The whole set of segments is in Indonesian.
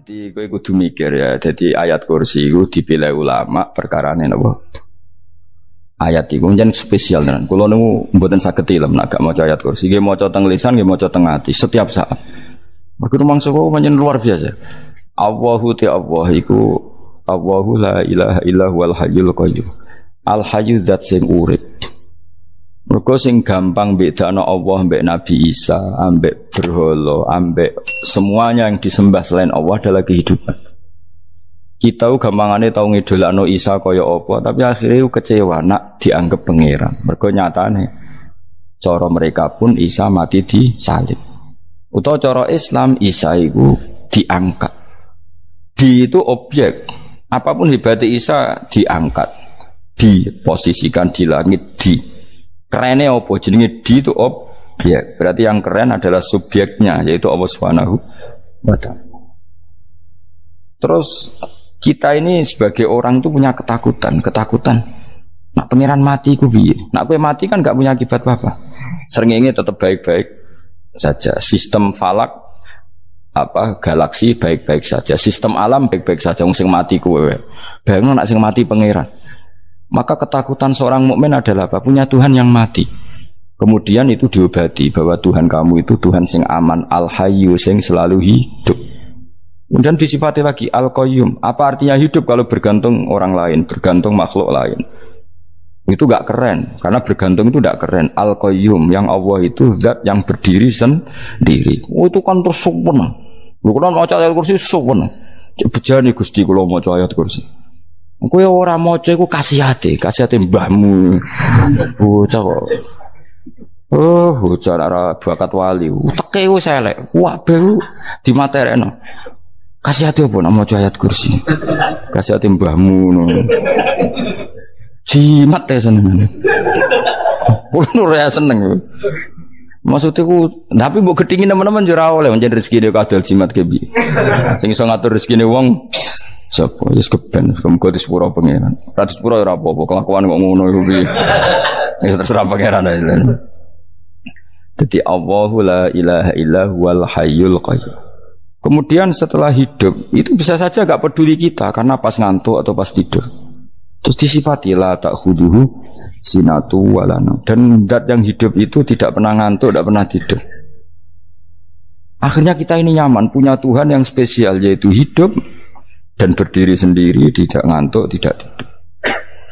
Jadi kowe kudu mikir ya. Jadi ayat kursi itu dipilih ulama perkarane napa? Ayat iku njen spesial tenan. Kula niku mboten saged ilem nek gak maca ayat kursi. Nggih maca teng lisan, nggih maca teng ati setiap saat. Mergo mangsa kok pancen luar biasa. Allahu ta Allah iku Allahu la ilaha illa huwal hayyul qayyum. Al hayyu zat sing urip. Mergo sing gampang bedakno Allah mbek Nabi Isa, ambek berhala, ambek semuanya yang disembah selain Allah adalah kehidupan. Kita gampangane tau ngidolakno Isa kaya apa, tapi akhirnya kecewa nak dianggap pangeran. Mergo nyatane cara mereka pun Isa mati disalib. Utawa cara Islam Isa iku diangkat. Di itu objek. Apapun hebatnya Isa diangkat, diposisikan di langit di. Kerennya apa? Jenenge di itu objek. Berarti yang keren adalah subjeknya, yaitu Allah Subhanahu wa ta'ala. Terus kita ini sebagai orang itu punya ketakutan. Nak pangeran mati ku piye? Nak kowe mati kan gak punya akibat apa-apa. Srengenge tetap baik-baik saja. Sistem falak galaksi baik-baik saja. Sistem alam baik-baik saja. Wong sing mati kowe. Bayangno nak sing mati pangeran. Maka ketakutan seorang mukmin adalah apa? Punya Tuhan yang mati. Kemudian itu diobati bahwa Tuhan kamu itu Tuhan sing aman, al-hayyu sing selalu hidup. Kemudian disifati lagi al-qayyum. Apa artinya hidup kalau bergantung orang lain, bergantung makhluk lain? Itu gak keren, karena bergantung itu gak keren. Al-qayyum yang Allah itu zat yang berdiri sendiri. Oh, itu kan terus sempurna. Lu kan maca ayat kursi sempurna. Bejane Gusti kula maca ayat kursi. Kowe ora maca iku kasihate mbahmu. Bocah kok. Oh, bocah ora bakat wali. Teke wis elek. Wah, baru dimaterekno. Kasihate opo nek maca ayat kursi? Kasihate mbahmu ngono. Jimat ya seneng. Kulo ora seneng. Maksudku tapi mbok gedhingi teman-teman yo ora oleh njen rezekine kadal jimat ke piye. Sing iso ngatur rezekine wong sapa wis keben muga disepuro pangeran. Ora disepuro ora apa-apa kelakuan kok ngono iku piye. Wis terserah pangeran ae. Dadi Allahu la ilaha illa huwal hayyul qayyum. Kemudian setelah hidup itu bisa saja gak peduli kita karena pas ngantuk atau pas tidur. Terus disifati la ta'khuduhu sinatu wala naum. Dan zat yang hidup itu tidak pernah ngantuk, tidak pernah tidur. Akhirnya kita ini nyaman punya Tuhan yang spesial yaitu hidup dan berdiri sendiri, tidak ngantuk, tidak tidur.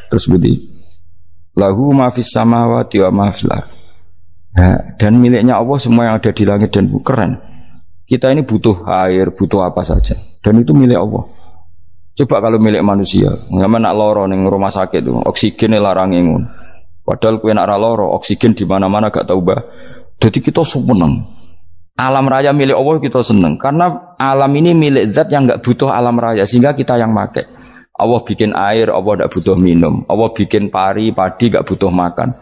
Terus begini, lahu ma fis samawati wa ma fil ardh. Dan miliknya Allah semua yang ada di langit dan bumi. Keren. Kita ini butuh air, butuh apa saja, dan itu milik Allah. Coba kalau milik manusia, nggak nak loro neng rumah sakit tuh, oksigennya larang ingun. Padahal kue nak loro, oksigen di mana-mana gak tahu bah. Jadi kita seneng. Alam raya milik Allah kita seneng karena alam ini milik zat yang enggak butuh alam raya sehingga kita yang pakai. Allah bikin air, Allah enggak butuh minum. Allah bikin padi enggak butuh makan.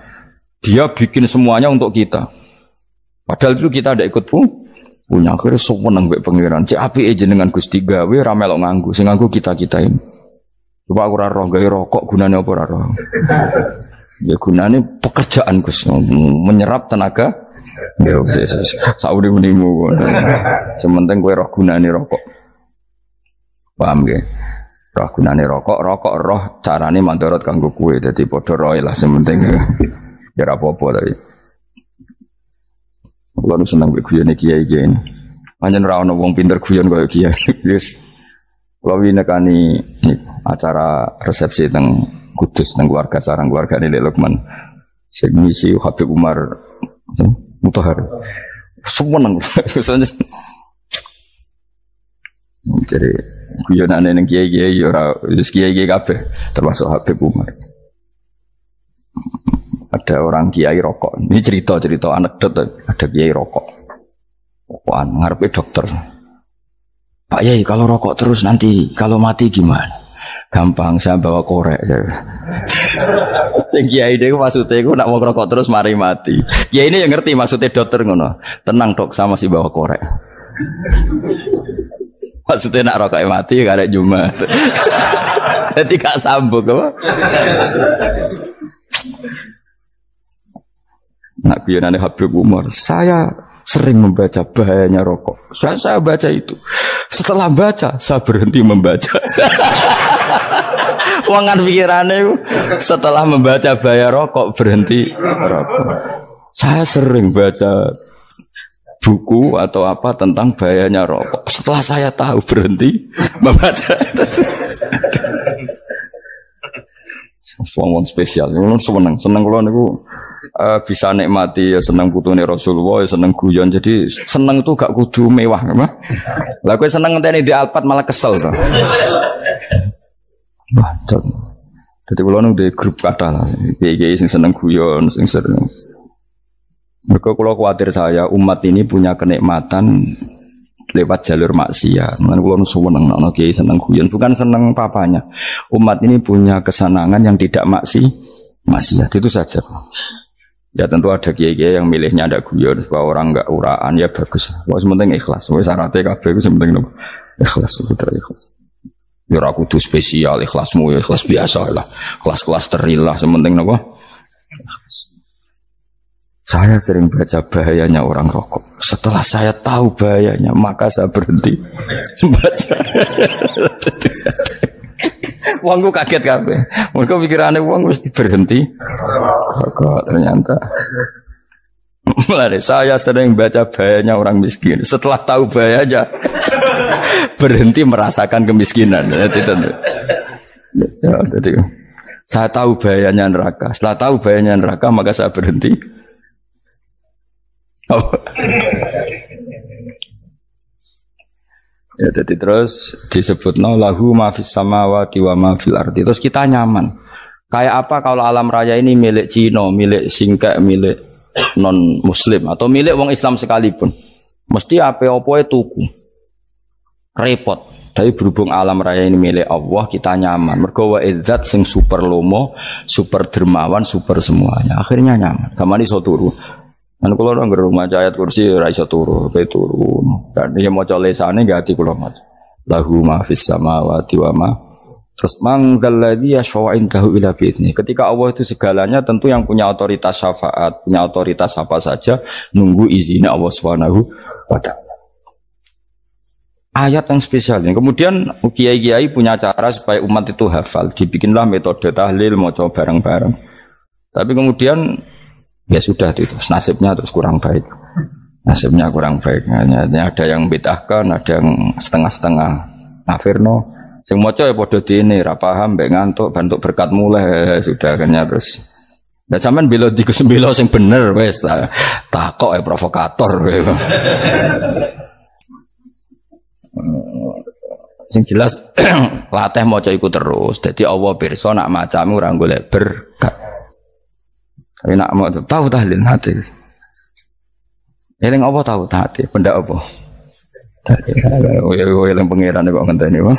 Dia bikin semuanya untuk kita. Padahal itu kita enggak ikut punya. Akhirnya seneng mbek pangeran. Cek apike jenengan Gusti gawe ra melok nganggo. Sing nganggo kita-kita ini. Coba aku ora roh gawe rokok gunane apa ora roh. Ya gunane pekerjaan Gus menyerap tenaga. Ya wis sauri menimu. Sementing kowe roh gunane rokok. Paham nggih? Roh gunane rokok roh carane mandorot kanggo kowe. Dadi padha roe lah sementing. Ya ora apa-apa tapi. Kulo seneng mbek guyone kiai-kiai ini. Pancen ora ono wong pinter guyon kaya kiai. Wis kulo winekani acara resepsi teng Kudus nang keluarga sarang keluarga Nilai Lukman sing ngisi Habib Umar Mutahar seneng jadi guyonane ning kiai-kiai ora wis kiai-kiai kabeh termasuk Habib Umar. Ada orang kiai rokok. Ini cerita anekdot ada kiai rokok. Rokokan ngarepe dokter. Pak Yai kalau rokok terus nanti kalau mati gimana? Gampang saya bawa korek. Sing kiai dhewe maksudnya iku nak mau rokok terus mari mati. Kiai ini yang ngerti maksudnya dokter ngono. Tenang dok, sama si bawa korek. Maksudnya nak rokok mati gak ada Jumat. Jadi gak sambung apa? Nak guyonane Habib Umar, saya sering membaca bahayanya rokok. Saya baca itu. Setelah baca, saya berhenti membaca. Wangan pikirannya setelah membaca bahaya rokok berhenti rokok. Saya sering baca buku atau apa tentang bahayanya rokok. Setelah saya tahu berhenti membaca. Wong spesial, seneng kalau niku bisa nikmati ya seneng putune Rasulullah, ya seneng guyon. Jadi seneng itu gak kudu mewah, mah. Lah kowe seneng ngenteni di Alphard malah kesel to. Waduh. Jadi kalau nung di grup kata lah, kayak sing seneng guyon, sing sering. Mereka kalau khawatir saya umat ini punya kenikmatan lewat jalur maksiat. Mengenai kalau seneng, kiai seneng guyon, bukan seneng papanya. Umat ini punya kesenangan yang tidak maksiat itu saja. Ya tentu ada kiai-kiai yang milihnya ada guyon supaya orang enggak uraan ya bagus. Wes penting ikhlas. Wes syaratnya kabeh iku penting ikhlas putra ikhlas. Ya ora kudu spesial ikhlasmu ya ikhlas biasa lah. Kelas-kelas terilah sementing napa? Saya sering baca bahayanya orang rokok. Setelah saya tahu bahayanya, maka saya berhenti baca. Wongku kaget kabeh. Mereka pikirannya wong mesti berhenti rokok ternyata. Mulai saya sering baca bahayanya orang miskin. Setelah tahu bahayanya, berhenti merasakan kemiskinan. Jadi, saya tahu bahayanya neraka. Setelah tahu bahayanya neraka, maka saya berhenti. Oh. Ya, jadi terus disebut lahu ma fis samawati wa ma fil ardi. Terus kita nyaman. Kayak apa kalau alam raya ini milik Cina, milik Singkek, milik non muslim atau milik wong Islam sekalipun. Mesti apa-apa tuku. Repot. Tapi berhubung alam raya ini milik Allah, kita nyaman. Mergo wa izzat sing super lomo, super dermawan, super semuanya. Akhirnya nyaman. Kamane iso turu. Kan kula nang rumah ayat kursi ora iso turu, pe turu. Dan dia maca lesane gati kula maca. Lahu ma fis samawati wa ma. Terus manggalladzi yashfa'u indahu ila bi'izni. Ketika Allah itu segalanya, tentu yang punya otoritas syafaat, punya otoritas apa saja nunggu izinnya Allah Subhanahu wa taala. Ayat yang spesial ini. Kemudian kiai-kiai punya cara supaya umat itu hafal. Dibikinlah metode tahlil maca bareng-bareng. Tapi kemudian ya sudah itu nasibnya terus kurang baik. Nasibnya kurang baik. Hanya ada yang bid'ahkan, ada yang setengah-setengah nafirno. Sing maca ya padha dene ra paham mbek ngantuk bentuk berkat mulai sudah akhirnya terus. Lah sampean bela di Gus bela sing bener wis takok ya provokator. Sing jelas latih maca iku terus. Dadi Allah pirsa nak macamu ora golek berkat. Tapi nak mau tahu tahlil hati. Eling apa tahu hati? Benda apa? Eling pangeran kok ngenteni wae.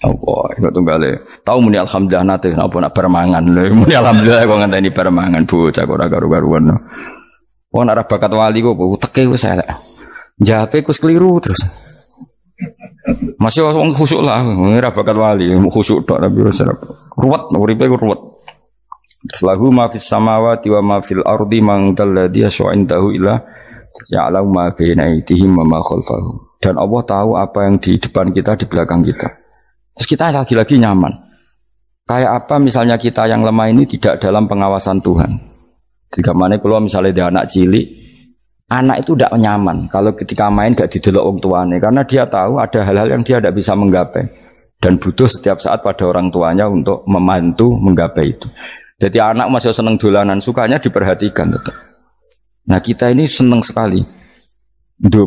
Apa iku tunggale. Tahu muni alhamdulillah nate apa nak permangan. Muni alhamdulillah kok ngenteni permangan bocah kok ora karo-karuan. Wong ora bakat wali kok teke wis elek. Jape ku keliru terus. Masih wong khusuk lah, ora bakat wali, khusuk tok tapi wis ruwet, uripe ku ruwet. Lahu ma fis samawati wa ma fil ardi man dalladhi yash'indahu illa ya'lamu ma baina aydihim wa ma khalfahum. Dan Allah tahu apa yang di depan kita, di belakang kita. Terus kita lagi-lagi nyaman. Kayak apa misalnya kita yang lemah ini tidak dalam pengawasan Tuhan. Ketika mana kalau misalnya dia anak cilik, anak itu tidak nyaman kalau ketika main gak didelok orang tuanya, karena dia tahu ada hal-hal yang dia tidak bisa menggapai dan butuh setiap saat pada orang tuanya untuk membantu menggapai itu. Jadi anak masih seneng dolanan, sukanya diperhatikan tetap. Nah kita ini seneng sekali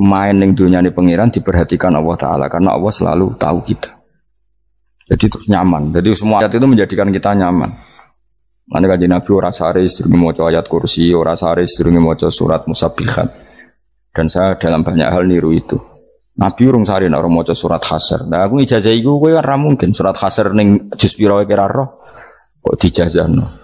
main yang dunia ini pengiran diperhatikan Allah Ta'ala, karena Allah selalu tahu kita. Jadi terus nyaman. Jadi semua ayat itu menjadikan kita nyaman. Mana kanjeng Nabi ora sare sedurunge maca ayat kursi, ora sare sedurunge maca surat Musabbihat. Dan saya dalam banyak hal niru itu. Nabi urung sare nek ora maca surat Hasyr. Nah aku ijazah iku kowe ora mungkin surat Hasyr ning juz pira kira roh kok dijazahno.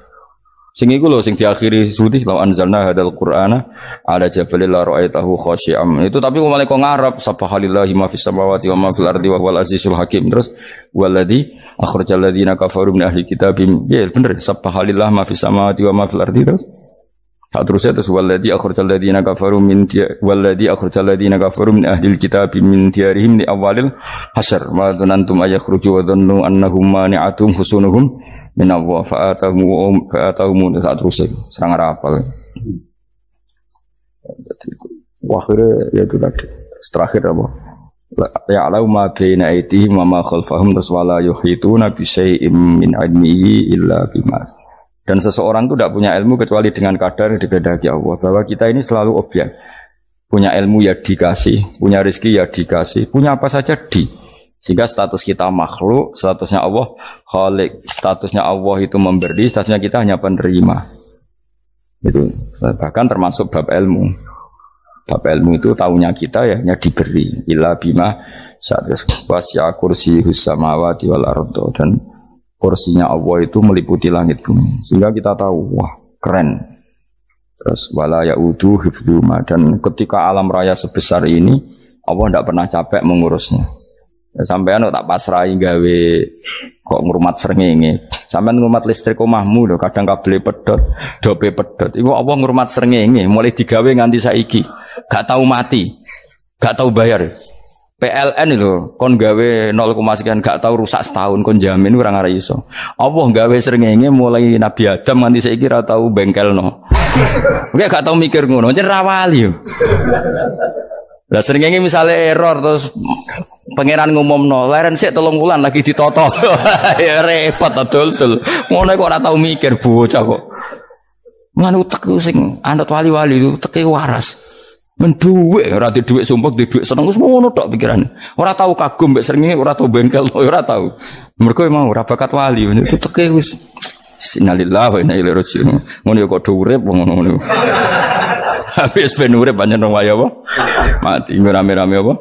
Sing iku lho sing diakhiri sudi law anzalna hadzal qur'ana ala jabalil la ra'aitahu khashi'am. Itu tapi mulai kok ngarep subhanallahi ma fis samawati wa ma fil ardi wa huwal azizul hakim. Terus waladzi akhrajal ladzina kafaru min ahli kitabim. Ya bener subhanallahi ma fis samawati wa ma fil ardi terus. Tak terusnya terus waladhi akhrajal ladzina kafaru min ahlil kitab min diyarihim li awalil hasr wa dhanantum ayakhruju wa dhannu annahum mani'atum husunuhum min Allah fa'atahum tak terusnya serang rapal. Akhirnya ya itu tadi terakhir apa? Ya'lamu ma baina aydihim wa ma khalfahum wala yuhituna bi syai'in min 'ilmihi illa bima. Dan seseorang itu tidak punya ilmu kecuali dengan kadar yang dikehendaki Allah. Bahwa kita ini selalu objek. Punya ilmu ya dikasih, punya rezeki ya dikasih, punya apa saja di. Sehingga status kita makhluk, statusnya Allah khalik, statusnya Allah itu memberi, statusnya kita hanya penerima. Itu bahkan termasuk bab ilmu. Bab ilmu itu tahunya kita ya hanya diberi. Illa bima wasya kursiyus samawati wal ardo, dan kursinya Allah itu meliputi langit bumi. Sehingga kita tahu, wah keren. Terus wala ya'udu hifdzuma, dan ketika alam raya sebesar ini Allah tidak pernah capek mengurusnya. Ya, sampean tak pasrahi gawe kok ngurmat srengenge. Sampean ngurmat listrik omahmu lho, kadang kabel pedhot, dope pedhot. Iku Allah ngurmat srengenge mulai digawe nganti saiki. Gak tahu mati. Gak tahu bayar. PLN lho, kon gawe 0, sekian gak tahu rusak setahun, kon jamin ora ngara iso. Allah gawe srengenge mulai Nabi Adam nganti saiki ora tau bengkelno. Oke gak tau mikir ngono, jen ra wali yo. Lah srengenge misale error terus pangeran ngumumno, leren sik 3 wulan lagi ditoto. Ya repot dol-dol. Ngono kok ora tau mikir bocah kok. Ngono utek sing anut wali-wali uteke waras. Men duwe ora di dhuwit sumpek, di dhuwit seneng wis ngono tok pikirane. Ora tau kagum mbek srengenge, ora tau bengkel, ora tau. Mergo mau ora bakat wali, itu teke wis innalillahi wa inna ilaihi raji'un. Ngono kok do urip ngono. Habis ben urip pancen wong wae apa? Mati rame-rame apa?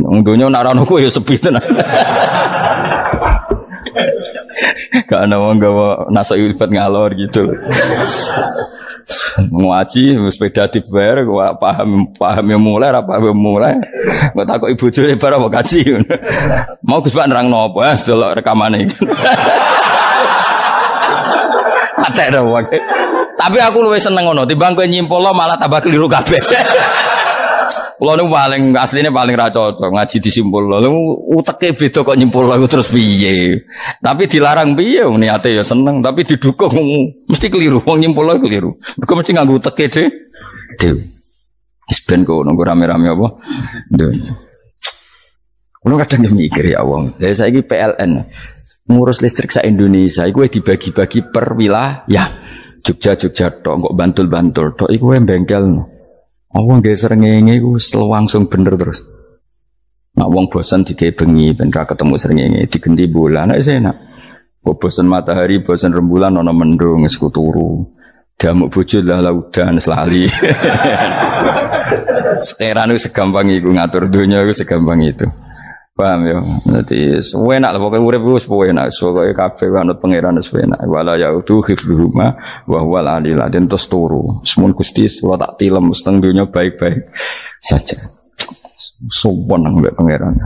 Untunya nek ora ono ku ya sepi tenan. Gak ana wong gawa nasa ilfat ngalor gitu. Ngaji sepeda dibayar paham yang mulai kok takok ibu jure bar apa kaji mau Gus Pak nerangno apa delok rekamane atek ora wae tapi aku luwih seneng ngono timbang kowe nyimpulno malah tambah keliru kabeh. Kulo niku paling asline paling ra cocok ngaji disimpulno. Uteke beda kok nyimpulno terus piye. Tapi dilarang piye niate ya seneng tapi didukung mesti keliru. Wong nyimpulno keliru. Mergo mesti nganggo uteke dhewe. Wis ben kok nunggu rame-rame apa. Kulo kadang mikir ya wong. Lah saiki PLN ngurus listrik sak Indonesia iku dibagi-bagi per wilayah. Jogja tok kok Bantul tok iku bengkel. Wong nggih srengenge iku langsung bener terus. Nek wong bosan digawe bengi ben ra ketemu srengenge digenti bulan nek enak. Kok bosan matahari, bosan rembulan ana mendung wis turu. Damuk bojo lah laudan selali. Sekarang itu segampang itu ngatur dunia itu segampang itu. Paham ya? Jadi enak lah pokoknya urip wis enak. Pokoke kabeh anut pangeran wis enak. Wala yaudu hifdzuhuma wa huwal aliyul azim terus turu. Semun Gusti kula tak tilem seteng dunya baik-baik saja. Sopan nang mbek pangeran.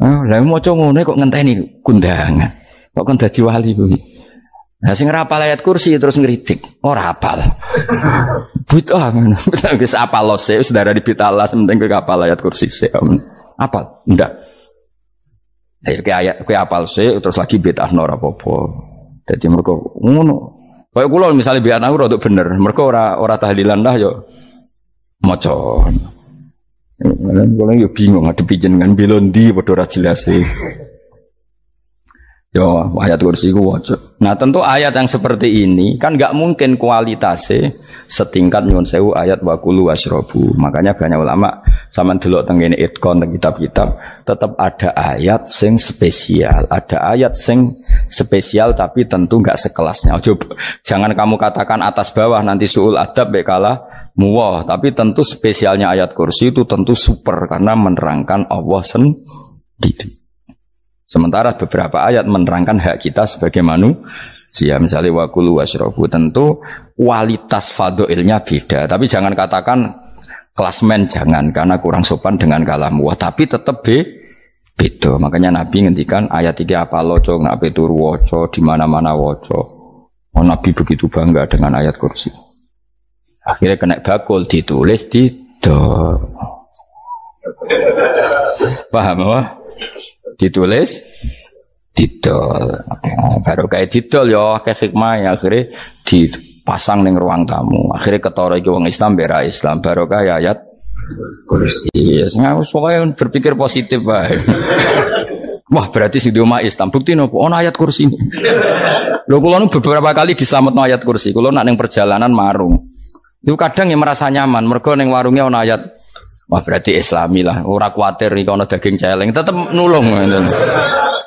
Lah maca ngene kok ngenteni kundangan. Kok kan dadi wali kuwi. Nah sing ora hafal ayat kursi terus ngritik. Ora hafal. Bid'ah ngono. Wis hafal lose saudara di bitalas penting kowe hafal ayat kursi sik. Hafal? Ndak. Ayo ke apal sih terus lagi bid'ah ora apa-apa. Dadi mergo ngono. Kaya kula misale bid'ah aku rada bener, mergo ora tahlilan dah yo maca. Kula yo bingung ngadepi jenengan belondi padha ora jelas e. Yo ayat kursi ku waca. Nah, tentu ayat yang seperti ini kan enggak mungkin kualitasnya setingkat nyuwun sewu ayat waqulu wasrobu. Makanya banyak ulama sama delok teng kene itkon teng kitab-kitab tetap ada ayat sing spesial, ada ayat sing spesial tapi tentu enggak sekelasnya. Jangan kamu katakan atas bawah nanti suul adab bekala muwah, tapi tentu spesialnya ayat kursi itu tentu super karena menerangkan Allah sendiri. Sementara beberapa ayat menerangkan hak kita sebagai manusia. Misalnya waqulu wasrobu, tentu kualitas fadhilnya beda. Tapi jangan katakan klasmen, jangan, karena kurang sopan dengan kalam. Wah, tapi tetap beda. Makanya Nabi ngendikan ayat 3 apa loco, nak peturu woco, di mana-mana woco. Oh, Nabi begitu bangga dengan ayat kursi. Akhirnya kena bakul ditulis didol. Paham apa? Ditulis didol. Baru kayak didol ya akeh hikmah akhirnya dipasang ning ruang tamu. Akhirnya ketara iki wong Islam bera Islam baru kayak ayat kursi. Ya pokoknya berpikir positif bae. Wah berarti si Doma Islam bukti nopo ono ayat kursi. Lho kula nu beberapa kali diselametno ayat kursi. Kula nak ning perjalanan marung. Itu kadang yang merasa nyaman mergo ning warungnya ono ayat. Wah berarti Islami lah. Ora kuwatir iki ono daging celeng, tetep nulung.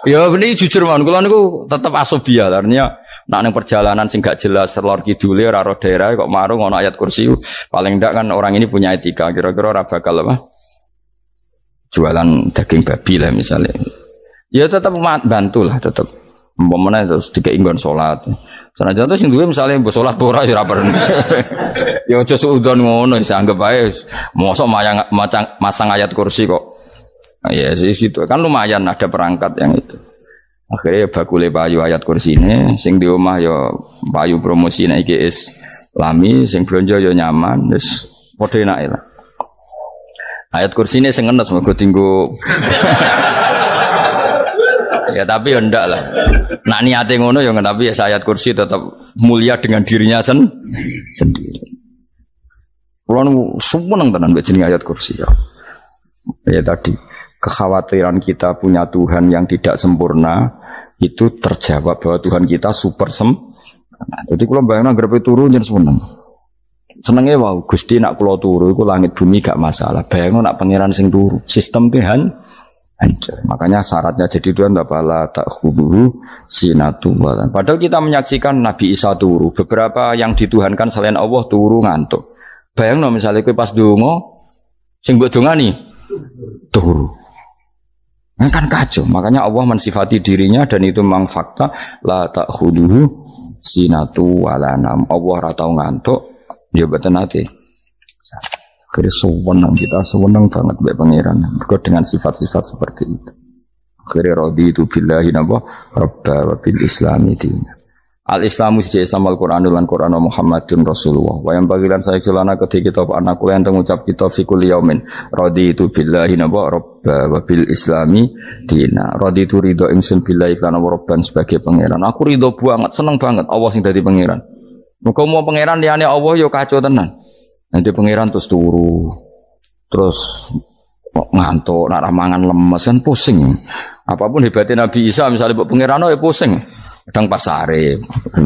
Ya ini jujur mawon kula niku tetep asobia. Artinya nak ning perjalanan sing gak jelas lor kidule ora ro daerah kok marung ono ayat kursi. Paling ndak kan orang ini punya etika. Kira-kira ora bakal apa? Jualan daging babi lah misalnya. Ya tetap bantu lah tetap. Umpamane terus dikek nggon salat. Senajan terus sing duwe misale mbok salat ora ya ora perlu. Ya aja suudon ngono wis anggap ae mosok masang ayat kursi kok. Ya sih gitu. Kan lumayan ada perangkat yang itu. Akhirnya ya bakule payu ayat kursi ini sing di omah ya payu promosi nek iki Islami sing blonjo ya nyaman wis padha enake lah. Ayat kursi ini sing ngenes mergo dinggo ya tapi ya ndak lah. Nak niate ngono ya tapi ya ayat kursi tetap mulia dengan dirinya sendiri. Kulo seneng tenan mbek jeneng ayat kursi ya. Ya tadi kekhawatiran kita punya Tuhan yang tidak sempurna itu terjawab bahwa Tuhan kita super sempurna. Jadi kulo bayangno grepe turu yen seneng. Senenge wow Gusti nak kula turu iku langit bumi gak masalah. Bayangno nak pangeran sing turu, sistem Tuhan hancur. Makanya syaratnya jadi Tuhan la ta'khudhuhu sinatun wa. Padahal kita menyaksikan Nabi Isa turu, beberapa yang dituhankan selain Allah turu ngantuk. Bayangno misalnya kowe pas donga sing mbok dongani turu. Kan kacau. Makanya Allah mensifati dirinya dan itu memang fakta la ta'khudhuhu sinatun wa la nam. Allah ora tau ngantuk, ya boten ate. Akhirnya sewenang kita, sewenang banget baik pangeran berikut dengan sifat-sifat seperti itu. Akhirnya raditu billahi nabah rabba wa bil islami dina. Al-islamu sejak Islam Al-Quranul lan Quran Muhammadun Rasulullah. Wa yang bagilan saya celana ketika kita anak kula yang mengucap kita fikul yaumin raditu billahi nabah rabba wa bil islami dina. Raditu ridho ingsun billahi lan rabban sebagai pangeran. Aku ridho banget, seneng banget Allah sing dadi pangeran. Muga mau pangeran liyane Allah yo kacau tenan. Nanti pangeran terus turu, terus ngantuk, nak ramangan lemes kan pusing. Apapun hebatnya Nabi Isa, misalnya buat pangeran ya pusing. Kadang pasare,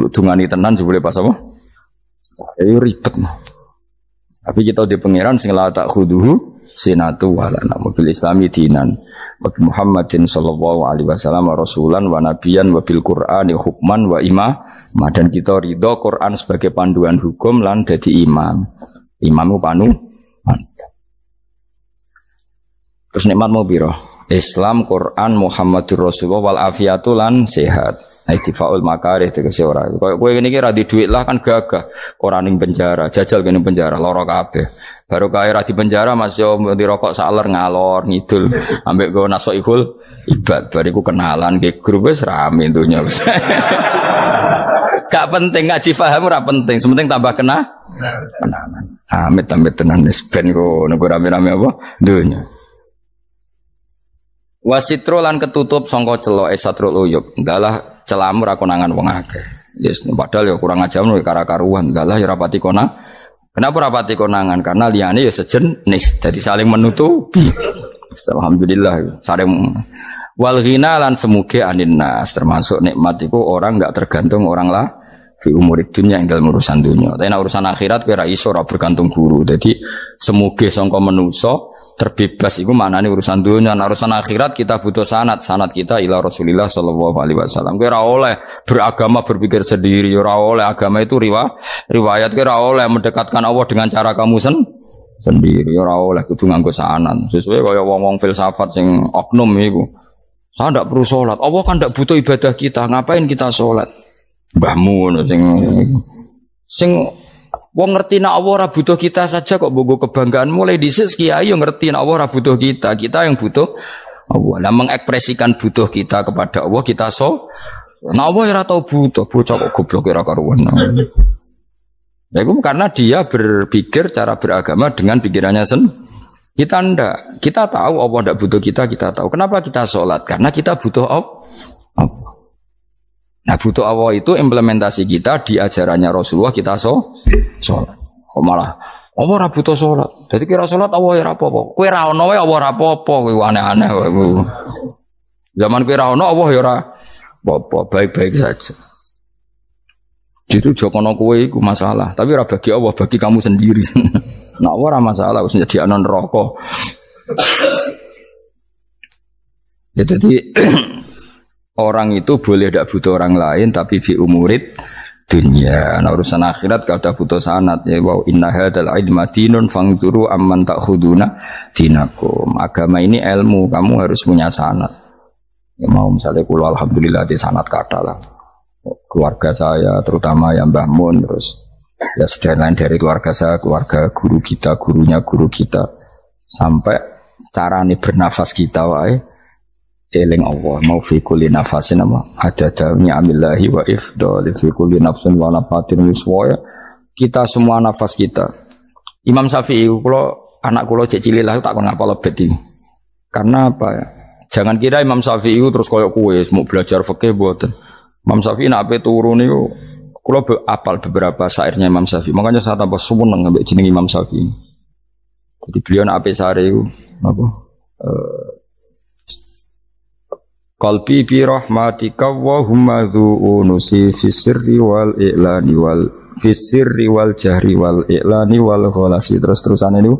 dungani tenan juga boleh pas apa? Ribet. Tapi kita di pangeran sing la ta'khudhuhu sinatu wala nabil islami dinan. Wa Muhammadin sallallahu alaihi wasallam rasulan wa nabiyan wa bil Qur'ani hukman wa imam. Dan kita ridho Quran sebagai panduan hukum lan dadi imam. Imammu panu. Terus nikmat mau biro Islam, Quran, Muhammadur Rasulullah wal afiatu lan sehat. Iktifaul makarih tegese ora. Kowe ngene iki ra di dhuwit lah kan gagah. Ora ning penjara, jajal kene penjara lara kabeh. Baru kae ra di penjara Mas yo dirokok saler ngalor ngidul ambek go nasoihul ibad. Bariku kenalan ke grup wis rame dunya wis. Gak penting ngaji paham ora penting, sementing tambah kenalan. Amit-amit tenan wis ben kok nek rame-rame apa dunya. Wasitro lan ketutup sangka celok satrul uyub. Ndalah celamu ra konangan wong akeh. Yes, padahal ya kurang ajar nek kara-karuan. Ndalah ya rapati konang. Kenapa rapati konangan? Karena liyane ya sejenis, jadi saling menutupi. Alhamdulillah saling wal ghina lan semuge aninnas termasuk nikmat itu orang enggak tergantung orang lah. Fi umurid dunia yang dalam urusan dunia. Tapi urusan akhirat kira iso ora bergantung guru. Jadi semuge sangka manusa terbebas iku maknane urusan dunia. Nah, urusan akhirat kita butuh sanad kita ila Rasulillah sallallahu alaihi wasallam. Kira oleh beragama berpikir sendiri, ora oleh agama itu riwayat kira oleh mendekatkan Allah dengan cara kamu sendiri, ora oleh kudu nganggo sanad. Sesuai kaya wong-wong filsafat sing oknum iku. Saya ndak perlu salat. Allah kan ndak butuh ibadah kita. Ngapain kita salat? Mbahmu sing wong ngerti nek Allah ora butuh kita saja kok bogo kebanggaan mulai dhisik kiai yo ngerti nek Allah ora butuh kita yang butuh Allah. Lah mengekspresikan butuh kita kepada Allah kita nek Allah ora tau butuh bocah kok goblok ora karuan. Ya itu karena dia berpikir cara beragama dengan pikirannya sendiri. Kita ndak. Kita tahu Allah ndak butuh kita tahu. Kenapa kita sholat? Karena kita butuh Allah. Nah butuh Allah itu implementasi kita di ajarannya Rasulullah kita sholat. Kok malah Allah ora butuh sholat. Jadi kira sholat Allah ya ora apa-apa. Kowe ra ono wae Allah ora apa-apa. Kowe aneh-aneh kowe. Zaman kowe ra ono Allah ya ora apa-apa, baik-baik saja. Jadi jokono kowe iku masalah, tapi ora bagi Allah, bagi kamu sendiri. Nah, ora masalah wis jadi anon neraka. Ya jadi orang itu boleh tidak butuh orang lain tapi fi umurid dunia. Nah urusan akhirat kada butuh sanad ya wa inna hadzal ilma dinun fangzuru amman ta'khuduna dinakum. Agama ini ilmu, kamu harus punya sanad. Ya mau misalnya kula alhamdulillah di sanad kata lah. Keluarga saya terutama yang Mbah Mun terus ya lain dari keluarga saya, keluarga guru kita, gurunya guru kita sampai carane bernafas kita wae eling Allah mau fi kulli nafasin ada dami amillahi wa ifdal fi kulli nafsin wa nafatin wiswaya kita semua nafas kita. Imam Syafi'i kalau anak kula cek cilik lah tak kon ngapal lebet iki. Karena apa ya? Jangan kira Imam Syafi'i terus koyo kowe mau belajar fikih mboten. Imam Syafi'i nak ape turu niku kula apal beberapa syairnya Imam Syafi'i. Makanya saya tambah seneng ambek jeneng Imam Syafi'i. Jadi beliau nak ape sare iku apa? Qalbi bi rahmatika wa humma dzu'unusi fi sirri wal i'lani wal fi sirri wal jahri wal i'lani wal ghalasi terus-terusan ini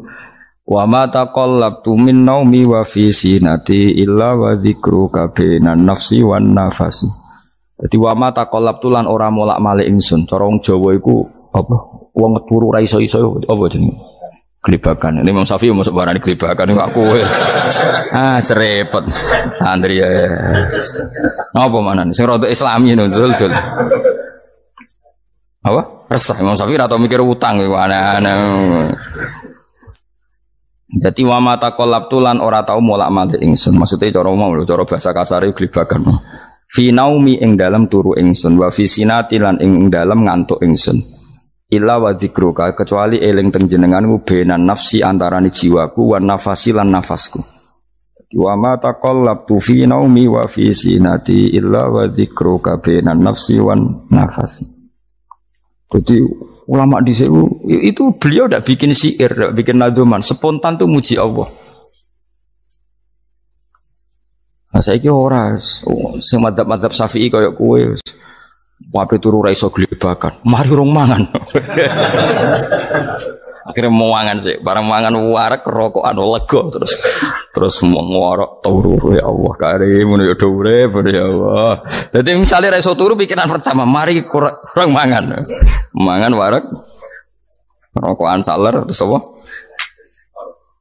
wa ma taqallabtu min naumi wa fi sinati illa wa dzikruka bainan nafsi wan nafasi. Jadi wa ma taqallabtu lan ora molak-malik ingsun cara wong Jawa iku apa wong turu ra iso-iso apa jenenge gelibakan. Ini Imam Syafi'i masuk barang gelibakan ini aku. Serepet santri ya. Apa mana nih? Sing rada Islami nih, betul. Apa? Resah Imam Syafi'i atau mikir utang iku aneh-aneh. Jadi wa mata qallabtu lan ora tau molak-malik ingsun. Maksudnya cara bahasa kasare gelibakan. Fi naumi ing dalam turu ingsun wa fi sinati lan ing dalam ngantuk ingsun. Illa wa dzikruka kecuali eling teng jenenganmu benan nafsi antarane jiwaku wan nafasi lan nafasku. Wa ma taqallabtu fi naumi wa fi sinati illa wa dzikruka benan nafsi wan nafasi. Jadi ulama di itu beliau tidak bikin syair, tidak bikin nadoman, spontan tuh muji Allah. Nah saiki ora sing madzhab Syafi'i kaya kowe wape turu ra iso glebakan. Mari rong mangan. Akhirnya mau mangan sih, barang mangan warak rokokan lega terus mau ngorok turu ya Allah karim ya urip ya Allah. Jadi misalnya ra iso turu pikiran pertama mari kurang mangan. Mangan warak rokokan saler terus apa?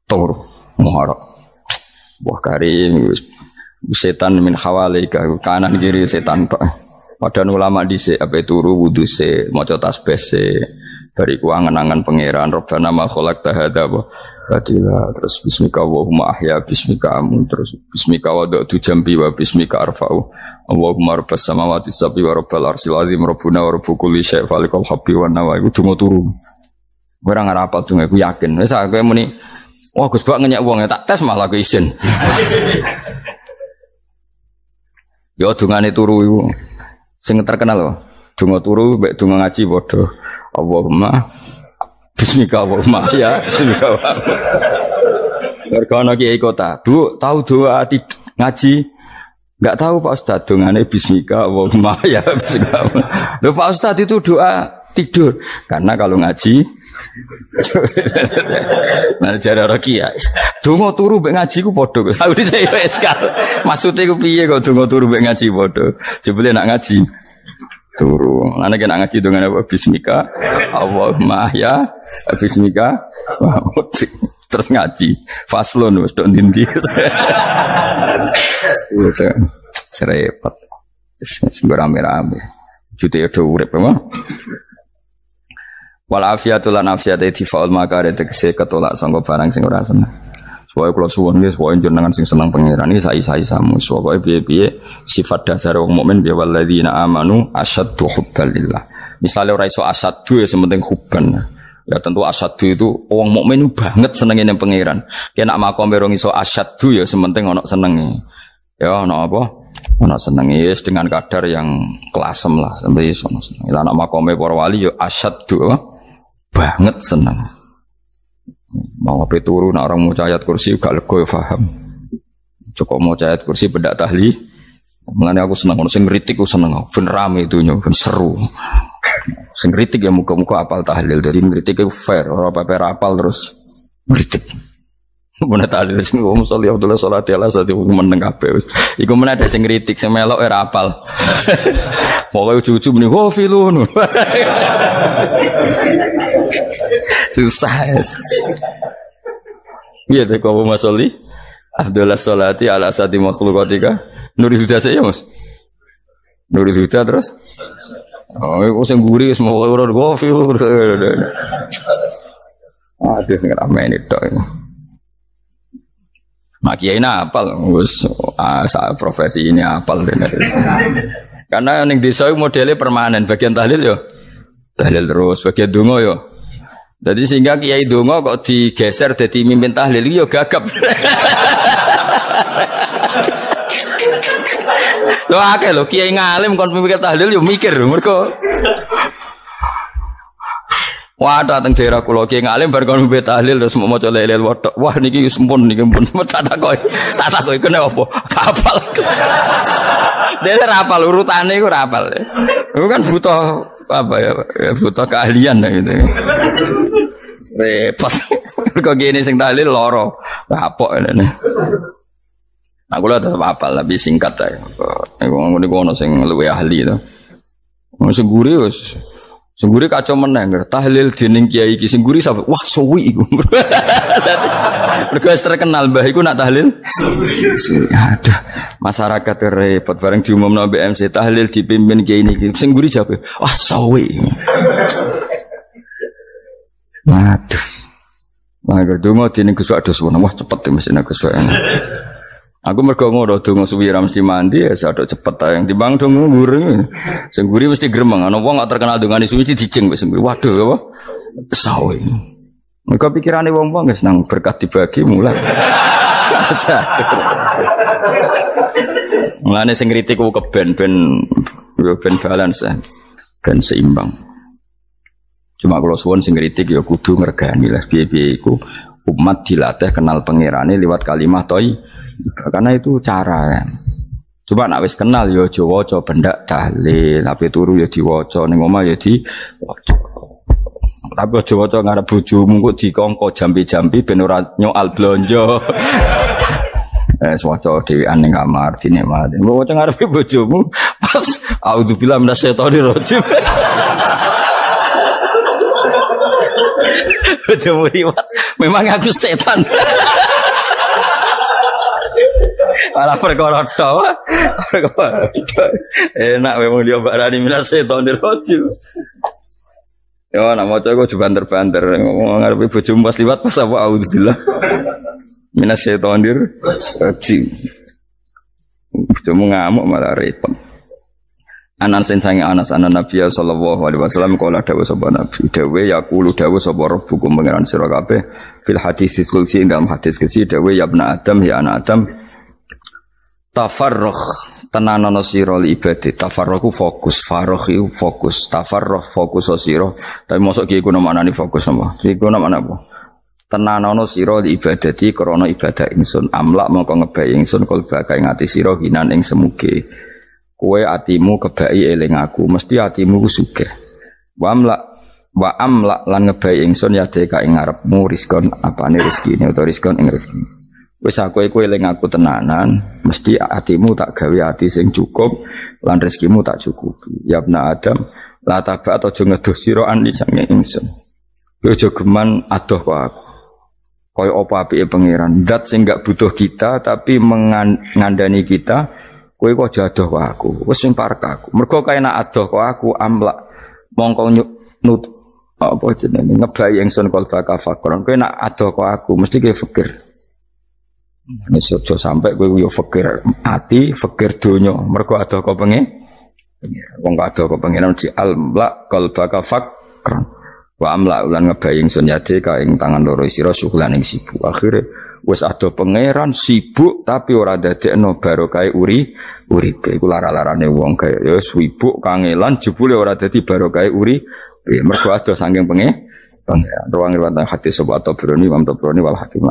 Turu ngorok. Wah karim setan min hawalika kanan kiri setan Pak. Padahal ulama dhisik ape turu wudu se maca tasbih se bariku angen-angen pangeran Rabbana ma khalaqta hadza batila terus bismika Allahumma ahya bismika amun terus bismika wada'tu jambi wa bismika arfa'u Allahumma rabbas samawati sab'i wa rabbal arsyil azim rabbuna wa rabbu kulli syai' falikal habbi wan nawa iku donga turu ora ngarapal donga aku yakin wis aku muni wah Gus Bak ngenyek wong tak tes malah aku isin. Yo dungane turu iku sing terkenal lho. Donga turu mek donga ngaji padha. Allahumma bismika Allahumma ya bismika. Mergo ana kiai kota, Bu, tahu doa ngaji? Enggak tahu Pak Ustaz, dongane bismika Allahumma ya bismika. Lho Pak Ustaz itu doa tidur. Karena kalau ngaji nah jare ora kiai. Donga turu mek ngaji ku padha. Aku dhisik wis kal. Maksude ku piye kok donga turu mek ngaji padha? Jebule nak ngaji turu. Ana kena ngaji dongane apa bismika Allahumma ya bismika terus ngaji. Faslun wis tok ndi-ndi. Serepet. Wis rame-rame. Jute yo urip apa? Wal afiatul lan afiate difaul makare tegese ketolak sangka barang sing ora seneng. Supaya kula suwun nggih supaya jenengan sing seneng pangeran iki sai-saisamu supaya piye-piye sifat dasar wong mukmin ya walladzina amanu asyaddu hubbalillah. Misalnya ora iso asadu ya sementing hubban. Ya tentu asadu itu wong mukmin banget senenge ning pangeran. Ya nak makom berong iso asadu ya sementing ana senenge. Ya ana apa? Ana senenge yes, dengan kadar yang kelasem lah sampai iso seneng. Lah nak makome para wali ya asadu banget seneng. Mau apa turu nak orang mau ayat kursi gak lego ya paham. Cukup mau ayat kursi bedak tahlil. Mulane aku seneng ono sing ngritik aku seneng. Ben rame itunya, ben seru. Sing ngritik ya muga-muga apal tahlil. Dari ngritik itu fair, ora paper apal terus ngritik. Bener tahlil sing ngomong sholli Abdullah sholati ala sate meneng kabeh wis. Iku meneh ada sing ngritik sing melok ora apal. Pokoke ujug-ujug muni wo filun. Susah. Iya deh kau masoli Abdullah sholati ala sate makhluqatika. Nurul Huda saya mas, Nurul Huda terus, aku sengguri semua orang gofil, ada yang ramai ini dok. Makiai ini apal, saat profesi ini apal karena yang desa modelnya permanen, bagian tahlil yo, tahlil terus, bagian dungo yo. Jadi sehingga kiai dungo kok digeser jadi mimpin tahlil yo gagap. Lho akeh lho kiai ngalim kon mikir tahlil yo mikir mergo wah dateng daerah kula kiai ngalim bar kon mikir tahlil terus maca la ilaha illallah wah niki sempun niki pun tak takoki kene opo hafal dene ra hafal urutane iku ra hafal iku kan butuh apa ya butuh keahlian gitu repot kok gini sing tahlil loro kapok ngene. Aku lah tetap apal tapi singkat aja. Aku ngomong ono sing luwih ahli to. Sing guri wis. Sing guri kacau meneng tahlil dening kiai iki sing guri sampe wah suwi iku. Mergo terkenal mbah iku nak tahlil. Aduh, masyarakat repot bareng diumumno BMC tahlil dipimpin kiai niki. Sing guri jape wah suwi. Aduh. Lah gedungo dening Gus Wadus wah cepet mesin Gus Wadus. Aku mergo ngono donga suwi ra mesti mandi ya sadok cepet ta yang timbang donga nguri. Sing nguri mesti gremeng. Ana wong gak terkenal dongane suwi dijing wis nguri. Waduh apa? Sawi. Mergo pikirane wong-wong wis nang berkat dibagi mulai. Mulane sing kritik ku keben ben balance ben seimbang. Cuma kalau suwon sing kritik ya kudu ngregani lah piye-piye iku umat dilatih kenal pangerane liwat kalimat toy. Karena itu cara kan. Coba nak wis kenal yo aja waca bendak tahlil, tapi turu yo diwaca ning omah yo diwaca. Tapi aja waca ngarep bojomu kok dikongko jambi-jambi ben ora nyoal blonjo. Waca dhewean ning kamar dinikmati. Mbok waca ngarepe bojomu pas auzubillahi minasyaitonir rajim. Bojomu riwat, memang aku setan. Malah perkara tok. Enak memang dia barani minas setonir rajim. Yo nak maca kok banter-banter ngomong ngarepe bojomu pas liwat pas apa auzubillah. Minas setonir rajim. Bojomu ngamuk malah repot. Anas sange Anas anan Nabi sallallahu alaihi wasallam kala dawuh sapa Nabi dawuh yaqulu dawuh sapa rabbukum pangeran sira kabeh fil hadis qudsi dalam hadis qudsi dawuh ya ibna adam ya anak adam tafarrugh tenanono sira li ibadah tafarrugh fokus faragh fokus tafarrugh fokus sira tapi mosok ki iku maknane fokus apa iku maknane apa tenanono sira li ibadati krana ibadah ingsun amlak mongko ngebayi ingsun kalba kae ngati sira hinan ing semuge kowe atimu kebai eling aku mesti atimu ku sugih wa amlak lan ngebayi ingsun ya deka ing ngarepmu rizkon apane rezekine utawa rizkon ing rezeki wis aku eling aku tenanan mesti atimu tak gawe ati sing cukup lan rezekimu tak cukupi ya ibna adam la tabat aja ngedoh sira ani sange ingsun kowe aja geman adoh kok aku kaya apa apike pangeran zat sing gak butuh kita tapi mengandani kita kowe kok jadoh kok aku wis sing parek aku mergo kae nak adoh kok aku amlak mongko nut apa jenenge ngebayi ingsun kalba kafakron kowe nak adoh kok aku mesti kowe fikir nek aja sampe kowe yo fikir ati fikir donya mergo adoh kok Wong kado apa pangeran di almla qalbaka fakran. Wa amla ulan ngebaying sun yadika ing tangan loro sira syukulan ing sibuk. Akhire wis ado pangeran sibuk tapi ora dadekno barokah uripe. Iku lara-larane wong kaya ya sibuk kangelan jebule ora dadi barokah uripe. Mergo ado saking pangeran. Ruang riwayat hadis sobat Tabrani, Imam Tabrani wal Hakim.